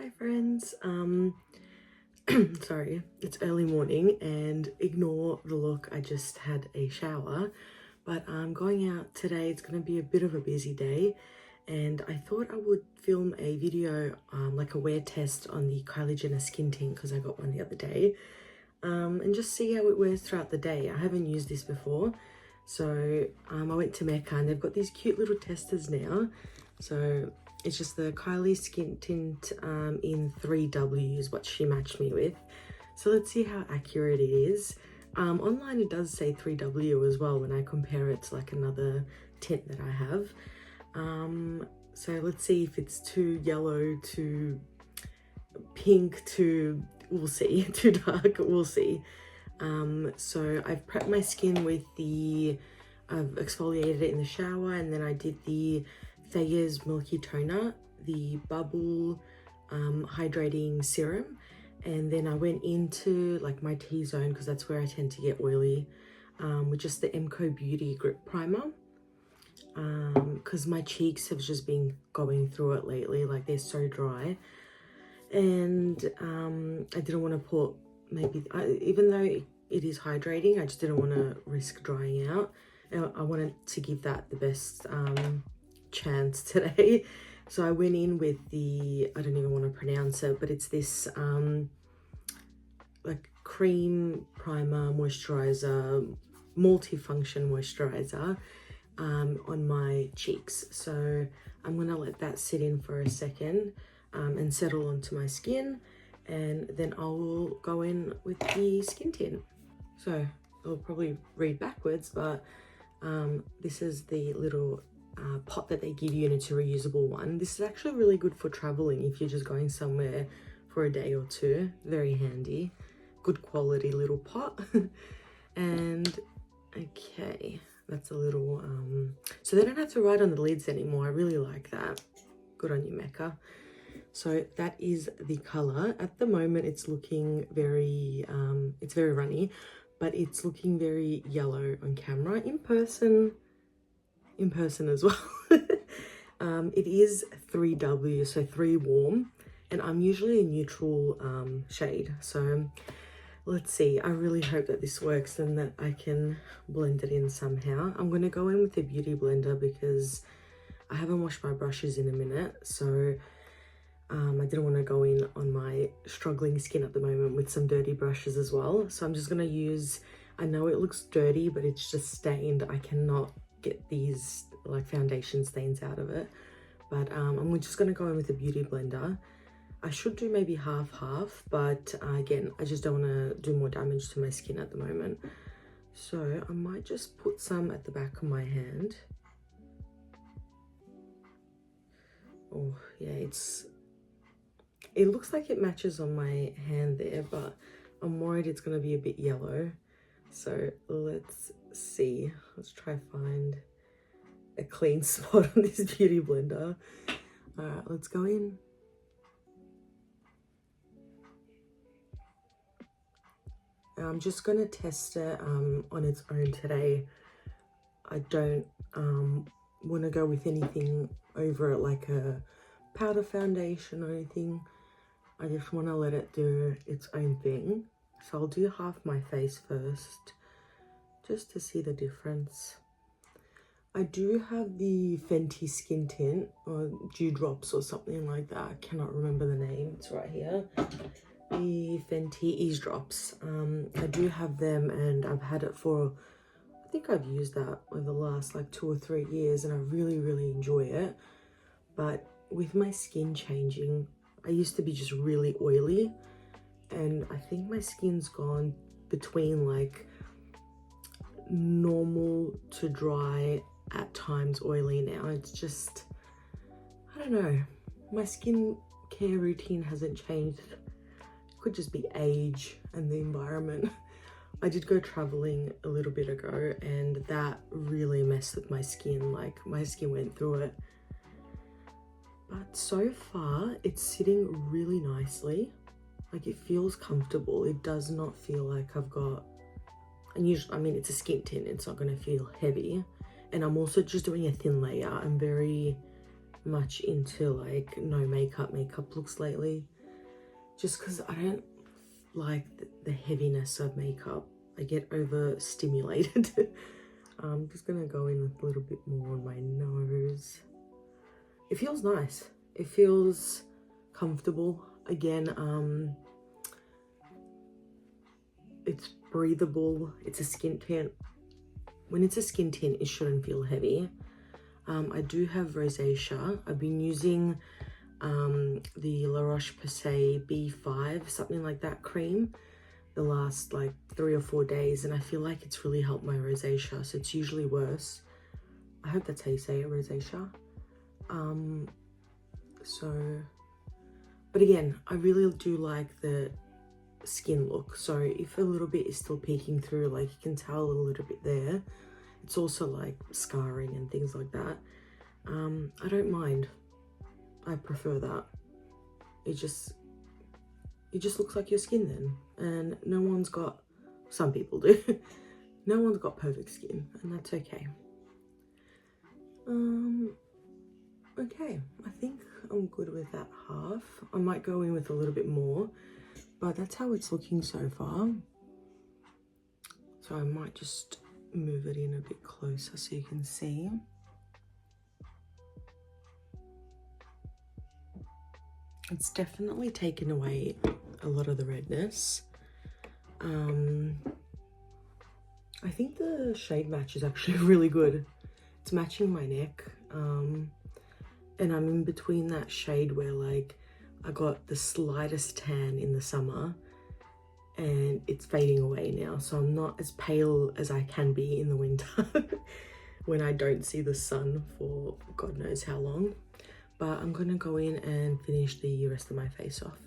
Hi friends, sorry, it's early morning and ignore the look, I just had a shower, but I'm going out today. It's going to be a bit of a busy day and I thought I would film a video, like a wear test on the Kylie skin tint because I got one the other day, and just see how it wears throughout the day. I haven't used this before, so I went to Mecca and they've got these cute little testers now. So it's just the Kylie skin tint in 3W is what she matched me with. So let's see how accurate it is. Online it does say 3W as well when I compare it to like another tint that I have. So let's see if it's too yellow, too pink, too, we'll see, too dark, we'll see. So I've prepped my skin with I've exfoliated it in the shower, and then I did the Thayer's Milky Toner, the Bubble Hydrating Serum, and then I went into like my T-zone because that's where I tend to get oily, with just the MCO Beauty Grip Primer, because my cheeks have just been going through it lately, like they're so dry, and I didn't want to put even though it is hydrating, I just didn't want to risk drying out. I wanted to give that the best chance today. So I went in with the, I don't even want to pronounce it, but it's this like cream primer moisturizer, multifunction moisturizer on my cheeks. So I'm gonna let that sit in for a second and settle onto my skin, and then I will go in with the skin tint. So I'll probably read backwards, but this is the little pot that they give you, and it's a reusable one. This is actually really good for traveling if you're just going somewhere for a day or two. Very handy, good quality little pot. And okay, that's a little so they don't have to write on the lids anymore. I really like that. Good on you, Mecca. So that is the color. At the moment it's looking very it's very runny, but it's looking very yellow on camera. In person as well. It is 3W, so 3 warm, and I'm usually a neutral shade. So let's see. I really hope that this works and that I can blend it in somehow. I'm going to go in with a beauty blender because I haven't washed my brushes in a minute, so I didn't want to go in on my struggling skin at the moment with some dirty brushes as well. So I'm just going to use, I know it looks dirty, but it's just stained. I cannot get these like foundation stains out of it, but I'm just going to go in with a beauty blender. I should do maybe half, but again, I just don't want to do more damage to my skin at the moment. So I might just put some at the back of my hand. Oh yeah, it looks like it matches on my hand there, but I'm worried it's going to be a bit yellow. So let's see. Let's try find a clean spot on this beauty blender. All right, let's go in. I'm just going to test it on its own today. I don't want to go with anything over it like a powder foundation or anything. I just want to let it do its own thing. So I'll do half my face first, just to see the difference. I do have the Fenty skin tint, or Dewdrops or something like that. I cannot remember the name. It's right here. The Fenty Eavesdrops. I do have them, and I've had it for, I think I've used that over the last like 2 or 3 years, and I really enjoy it. But with my skin changing, I used to be just really oily, and I think my skin's gone between like normal to dry, at times oily now. It's just, I don't know, my skin care routine hasn't changed. It could just be age and the environment. I did go traveling a little bit ago, and that really messed with my skin. Like my skin went through it. But so far, it's sitting really nicely. Like it feels comfortable. It does not feel like I've got, and usually, I mean, it's a skin tint. It's not going to feel heavy. And I'm also just doing a thin layer. I'm very much into like no makeup looks lately. just because I don't like the heaviness of makeup. I get overstimulated. I'm just gonna go in with a little bit more on my nose. It feels nice. It feels comfortable. Again, it's breathable. It's a skin tint. When it's a skin tint, it shouldn't feel heavy. I do have rosacea. I've been using the La Roche-Posay B5, something like that cream, the last like 3 or 4 days, and I feel like it's really helped my rosacea. So it's usually worse. I hope that's how you say it, rosacea. But again, I really do like the skin look. So if a little bit is still peeking through, like you can tell a little bit there, it's also like scarring and things like that. I don't mind. I prefer that. It just looks like your skin then, and no one's got, some people do, no one's got perfect skin, and that's okay. Okay, I think I'm good with that half. I might go in with a little bit more, but that's how it's looking so far. So I might just move it in a bit closer so you can see. It's definitely taken away a lot of the redness. I think the shade match is actually really good. It's matching my neck. And I'm in between that shade where like I got the slightest tan in the summer and it's fading away now. So I'm not as pale as I can be in the winter when I don't see the sun for God knows how long. But I'm gonna go in and finish the rest of my face off.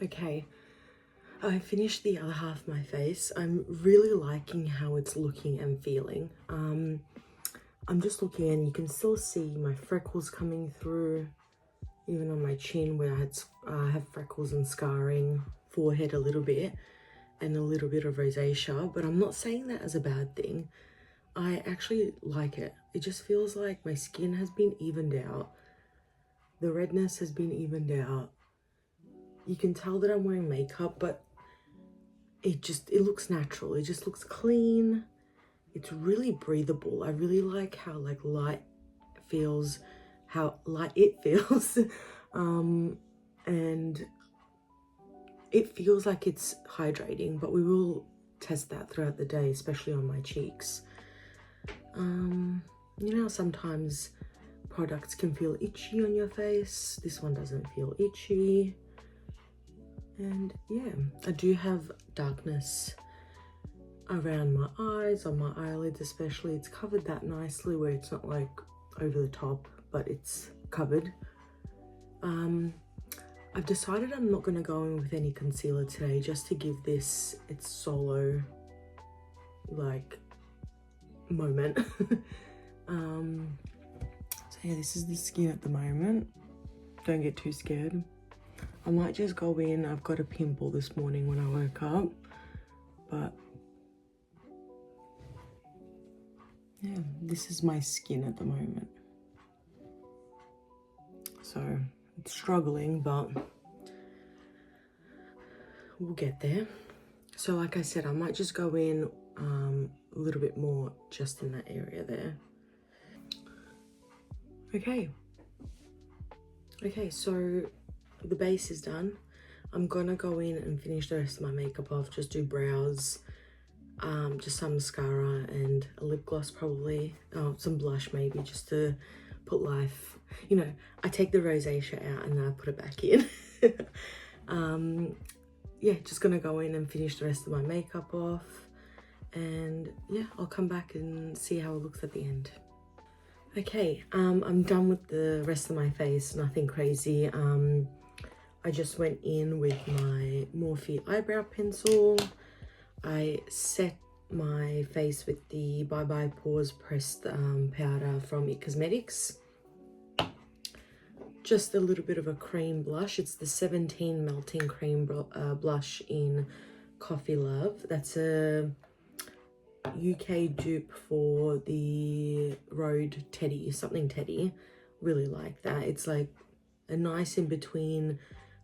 Okay, I finished the other half of my face. I'm really liking how it's looking and feeling. I'm just looking and you can still see my freckles coming through, even on my chin where I have freckles and scarring, forehead a little bit, and a little bit of rosacea, but I'm not saying that as a bad thing. I actually like it. It just feels like my skin has been evened out. The redness has been evened out. You can tell that I'm wearing makeup, but it looks natural. It just looks clean. It's really breathable. I really like how like light feels, how light it feels. And it feels like it's hydrating, but we will test that throughout the day, especially on my cheeks. You know, sometimes products can feel itchy on your face. This one doesn't feel itchy. And yeah, I do have darkness around my eyes, on my eyelids especially. It's covered that nicely where it's not like over the top, but it's covered. I've decided I'm not going to go in with any concealer today, just to give this its solo like moment. So yeah, this is the skin at the moment. Don't get too scared. I might just go in. I've got a pimple this morning when I woke up, but yeah, this is my skin at the moment. So it's struggling, but we'll get there. So like I said, I might just go in a little bit more just in that area there. Okay, so the base is done. I'm gonna go in and finish the rest of my makeup off, just do brows, just some mascara and a lip gloss probably, some blush maybe, just to put life, you know, I take the rosacea out and then I put it back in. Yeah, just gonna go in and finish the rest of my makeup off, and yeah, I'll come back and see how it looks at the end. Okay, I'm done with the rest of my face, nothing crazy. I just went in with my Morphe eyebrow pencil. I set my face with the Bye Bye Pores pressed powder from It Cosmetics. Just a little bit of a cream blush. It's the 17 Melting Cream blush in Coffee Love. That's a UK dupe for the Rode Teddy, something Teddy. Really like that. It's like a nice in between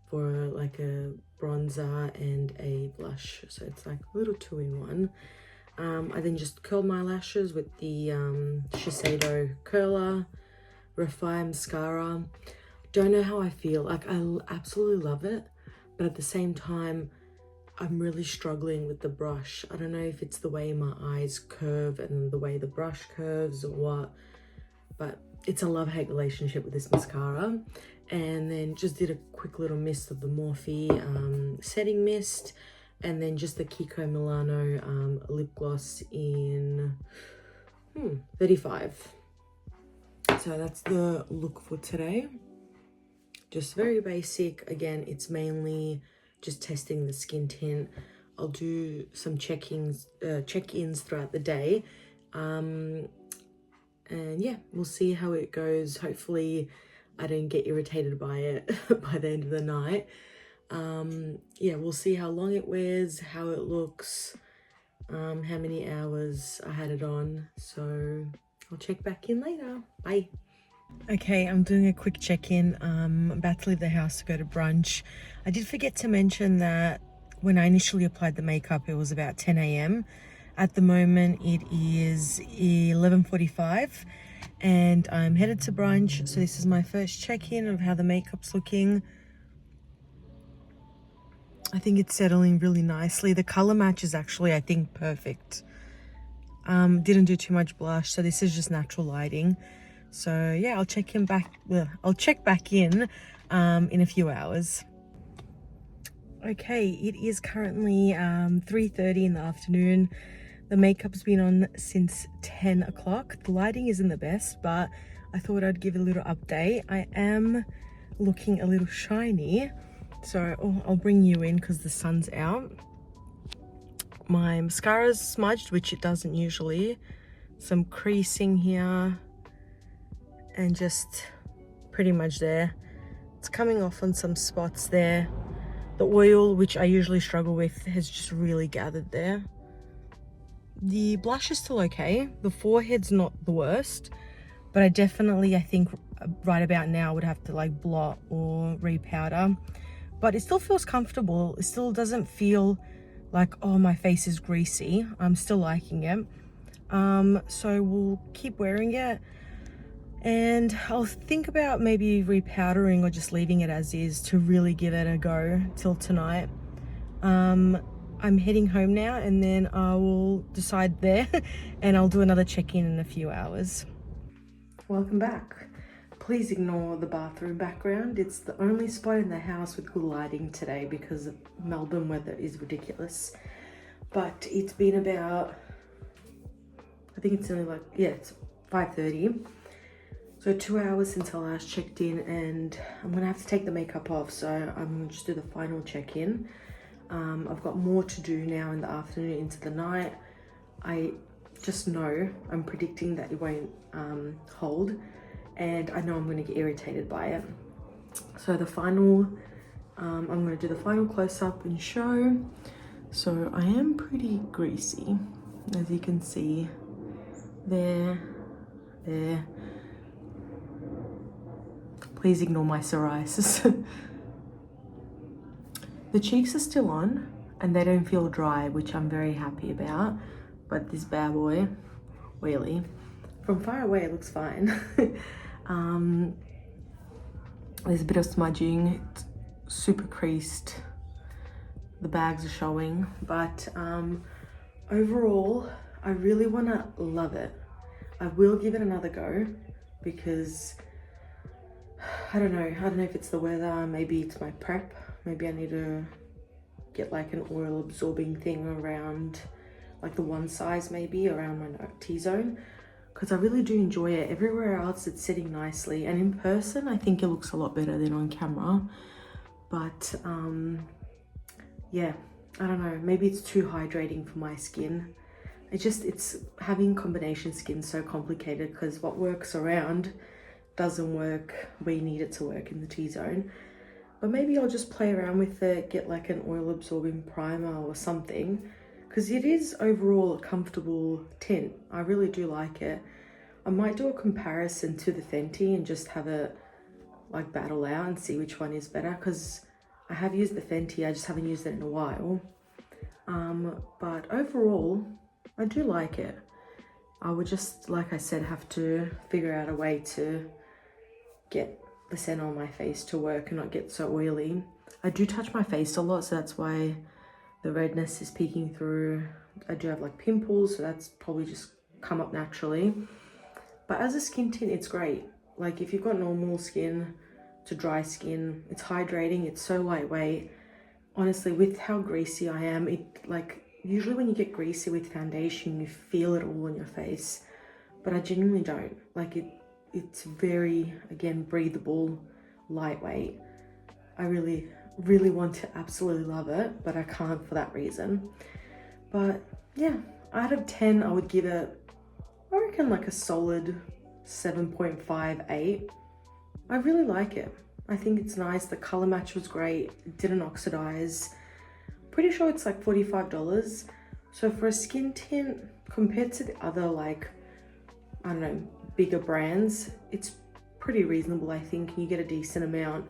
for like a bronzer and a blush. So it's like a little 2-in-1. I then just curled my lashes with the Shiseido curler, Refine mascara. Don't know how I feel. Like, I absolutely love it, but at the same time, I'm really struggling with the brush. I don't know if it's the way my eyes curve and the way the brush curves or what, but it's a love-hate relationship with this mascara. And then just did a quick little mist of the Morphe setting mist, and then just the Kiko Milano lip gloss in 35. So that's the look for today. Just very basic. Again, it's mainly just testing the skin tint. I'll do some check-ins throughout the day. And yeah, we'll see how it goes. Hopefully I don't get irritated by it by the end of the night. Yeah, we'll see how long it wears, how it looks, how many hours I had it on. So I'll check back in later. Bye. Okay, I'm doing a quick check-in. I'm about to leave the house to go to brunch. I did forget to mention that when I initially applied the makeup, it was about 10 a.m. At the moment, it is 11:45 and I'm headed to brunch. So this is my first check-in of how the makeup's looking. I think it's settling really nicely. The color match is actually, I think, perfect. Didn't do too much blush, so this is just natural lighting. So yeah, I'll check back in a few hours. Okay, it is currently 3:30 in the afternoon. The makeup's been on since 10 o'clock. The lighting isn't the best, but I thought I'd give a little update. I am looking a little shiny, so I'll bring you in because the sun's out. My mascara's smudged, which it doesn't usually. Some creasing here. And just pretty much there. It's coming off on some spots there. The oil, which I usually struggle with, has just really gathered there. The blush is still okay. The forehead's not the worst, but I think right about now would have to like blot or repowder. But it still feels comfortable. It still doesn't feel like, oh, my face is greasy. I'm still liking it. So we'll keep wearing it. And I'll think about maybe repowdering or just leaving it as is to really give it a go till tonight. I'm heading home now and then I will decide there and I'll do another check-in in a few hours. Welcome back. Please ignore the bathroom background. It's the only spot in the house with good lighting today because Melbourne weather is ridiculous. But it's been about, I think it's only like, yeah, it's 5:30. So 2 hours since I last checked in, and I'm gonna have to take the makeup off, so I'm gonna just do the final check-in. I've got more to do now in the afternoon into the night. I just know, I'm predicting that it won't hold, and I know I'm gonna get irritated by it. So the final, I'm gonna do the final close-up and show. So I am pretty greasy, as you can see. There. Please ignore my psoriasis. The cheeks are still on and they don't feel dry, which I'm very happy about. But this bad boy, really, from far away it looks fine. There's a bit of smudging, it's super creased. The bags are showing, but overall, I really wanna love it. I will give it another go because I don't know if it's the weather, maybe it's my prep, maybe I need to get like an oil absorbing thing around like the one size, maybe around my T-zone, because I really do enjoy it. Everywhere else it's sitting nicely, and in person I think it looks a lot better than on camera. But yeah, I don't know, maybe it's too hydrating for my skin, it's having combination skin so complicated because what works around doesn't work where you need it to work in the T-zone. But maybe I'll just play around with it, get like an oil absorbing primer or something, because it is overall a comfortable tint. I really do like it. I might do a comparison to the Fenty and just have it like battle out and see which one is better, because I have used the Fenty, I just haven't used it in a while. But overall, I do like it. I would just, like I said, have to figure out a way to get the scent on my face to work and not get so oily. I do touch my face a lot, so that's why the redness is peeking through. I do have like pimples, so that's probably just come up naturally. But as a skin tint, it's great. Like if you've got normal skin to dry skin, it's hydrating, it's so lightweight. Honestly, with how greasy I am, it like usually when you get greasy with foundation, you feel it all on your face, but I genuinely don't. Like it's very, again, breathable, lightweight. I really want to absolutely love it, but I can't for that reason. But yeah, out of 10, I would give it, I reckon, like a solid 7.58. I really like it. I think it's nice. The color match was great. It didn't oxidize. Pretty sure it's like $45. So for a skin tint, compared to the other, like, I don't know, bigger brands, it's pretty reasonable. I think you get a decent amount.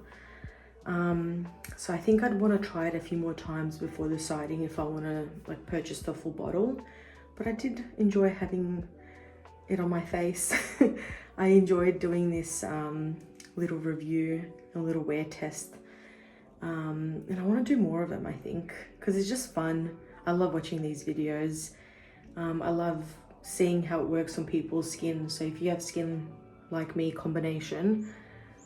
So I think I'd want to try it a few more times before deciding if I want to like purchase the full bottle. But I did enjoy having it on my face. I enjoyed doing this little review, a little wear test, and I want to do more of them, I think, because it's just fun. I love watching these videos. I love seeing how it works on people's skin. So if you have skin like me, combination,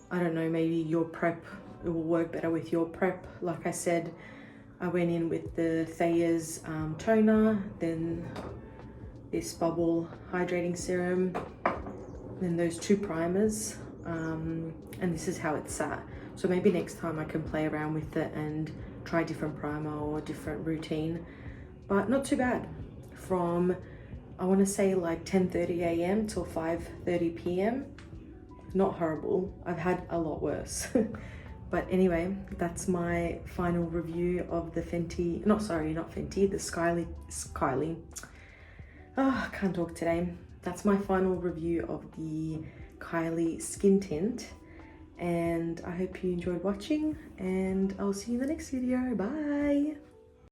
I don't know, maybe your prep, it will work better with your prep. Like I said, I went in with the Thayer's toner, then this bubble hydrating serum, then those 2 primers, and this is how it's sat. So maybe next time I can play around with it and try different primer or different routine. But not too bad. From, I want to say like 10:30 a.m. till 5:30 p.m. Not horrible. I've had a lot worse. But anyway, that's my final review of the Fenty, not Fenty, the Kylie. Oh, I can't talk today. That's my final review of the Kylie skin tint. And I hope you enjoyed watching, and I'll see you in the next video. Bye.